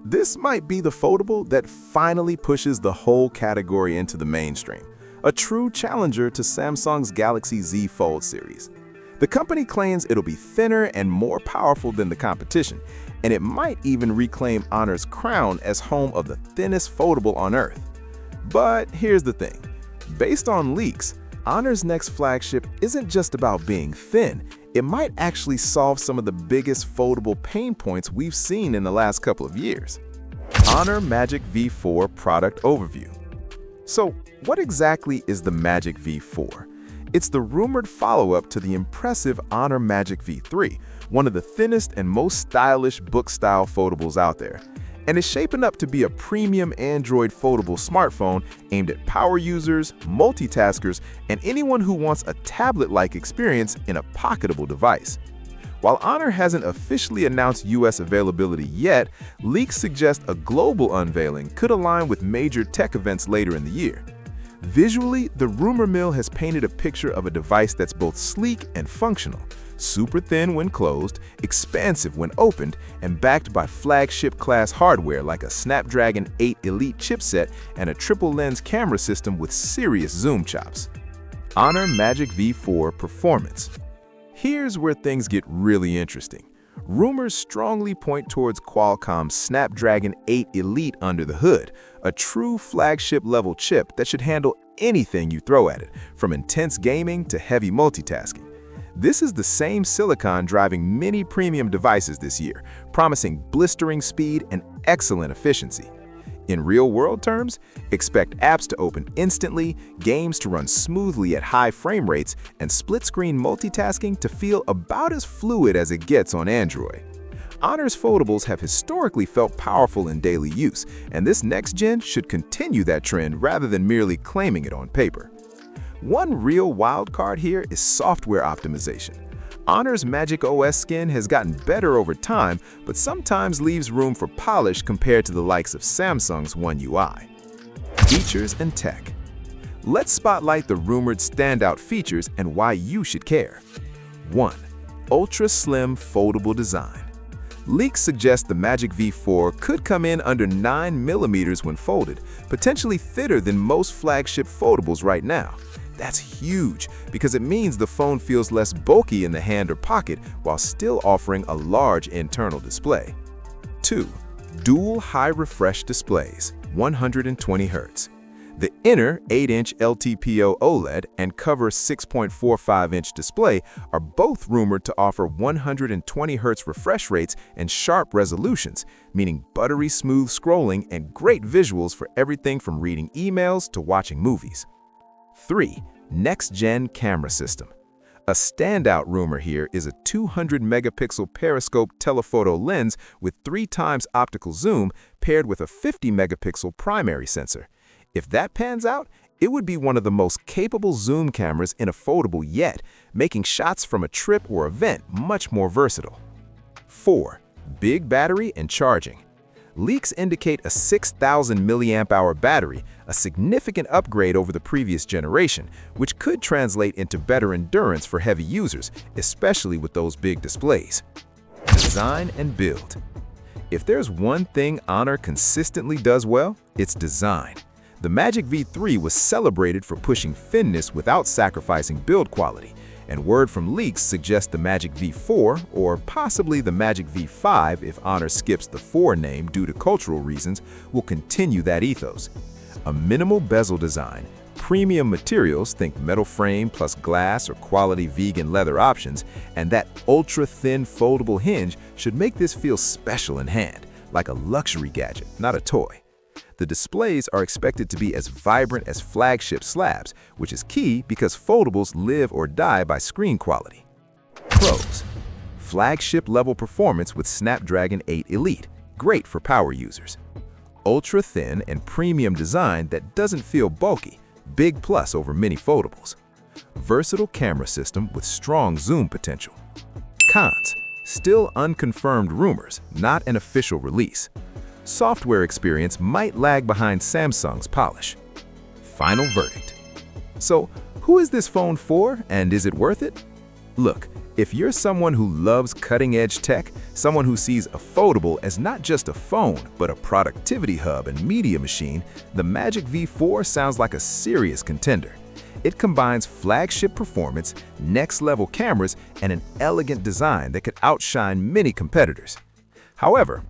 This might be the foldable that finally pushes the whole category into the mainstream, a true challenger to Samsung's Galaxy Z Fold series. The company claims it'll be thinner and more powerful than the competition, and it might even reclaim Honor's crown as home of the thinnest foldable on Earth. But here's the thing. Based on leaks, Honor's next flagship isn't just about being thin. It might actually solve some of the biggest foldable pain points we've seen in the last couple of years. Honor Magic V4 Product Overview. So, what exactly is the Magic V4? It's the rumored follow-up to the impressive Honor Magic V3, one of the thinnest and most stylish book-style foldables out there. And it's shaping up to be a premium Android foldable smartphone aimed at power users, multitaskers, and anyone who wants a tablet-like experience in a pocketable device. While Honor hasn't officially announced US availability yet, leaks suggest a global unveiling could align with major tech events later in the year. Visually, the rumor mill has painted a picture of a device that's both sleek and functional, super thin when closed, expansive when opened, and backed by flagship-class hardware like a Snapdragon 8 Elite chipset and a triple-lens camera system with serious zoom chops. Honor Magic V4 Performance. Here's where things get really interesting. Rumors strongly point towards Qualcomm's Snapdragon 8 Elite under the hood, a true flagship-level chip that should handle anything you throw at it, from intense gaming to heavy multitasking. This is the same silicon driving many premium devices this year, promising blistering speed and excellent efficiency. In real-world terms, expect apps to open instantly, games to run smoothly at high frame rates, and split-screen multitasking to feel about as fluid as it gets on Android. Honor's foldables have historically felt powerful in daily use, and this next gen should continue that trend rather than merely claiming it on paper. One real wildcard here is software optimization. Honor's Magic OS skin has gotten better over time, but sometimes leaves room for polish compared to the likes of Samsung's One UI. Features and tech. Let's spotlight the rumored standout features and why you should care. 1. Ultra-slim foldable design. Leaks suggest the Magic V4 could come in under 9mm when folded, potentially thinner than most flagship foldables right now. That's huge because it means the phone feels less bulky in the hand or pocket while still offering a large internal display. 2. Dual high refresh displays, 120 Hz. The inner 8-inch LTPO OLED and cover 6.45-inch display are both rumored to offer 120 Hz refresh rates and sharp resolutions, meaning buttery smooth scrolling and great visuals for everything from reading emails to watching movies. 3. Next-gen camera system. A standout rumor here is a 200-megapixel periscope telephoto lens with 3 times optical zoom paired with a 50-megapixel primary sensor. If that pans out, it would be one of the most capable zoom cameras in a foldable yet, making shots from a trip or event much more versatile. 4. Big battery and charging. Leaks indicate a 6,000 mAh battery, a significant upgrade over the previous generation, which could translate into better endurance for heavy users, especially with those big displays. Design and build. If there's one thing Honor consistently does well, it's design. The Magic V3 was celebrated for pushing thinness without sacrificing build quality, and word from leaks suggests the Magic V4, or possibly the Magic V5 if Honor skips the 4 name due to cultural reasons, will continue that ethos. A minimal bezel design, premium materials, think metal frame plus glass or quality vegan leather options, and that ultra-thin foldable hinge should make this feel special in hand, like a luxury gadget, not a toy. The displays are expected to be as vibrant as flagship slabs, which is key because foldables live or die by screen quality. Pros. Flagship-level performance with Snapdragon 8 Elite, great for power users. Ultra-thin and premium design that doesn't feel bulky, big plus over many foldables. Versatile camera system with strong zoom potential. Cons. Still unconfirmed rumors, not an official release. Software experience might lag behind Samsung's polish. Final verdict. So, who is this phone for and is it worth it? Look, If you're someone who loves cutting-edge tech, someone who sees a foldable as not just a phone, but a productivity hub and media machine, the Magic V4 sounds like a serious contender. It combines flagship performance, next-level cameras, and an elegant design that could outshine many competitors. However,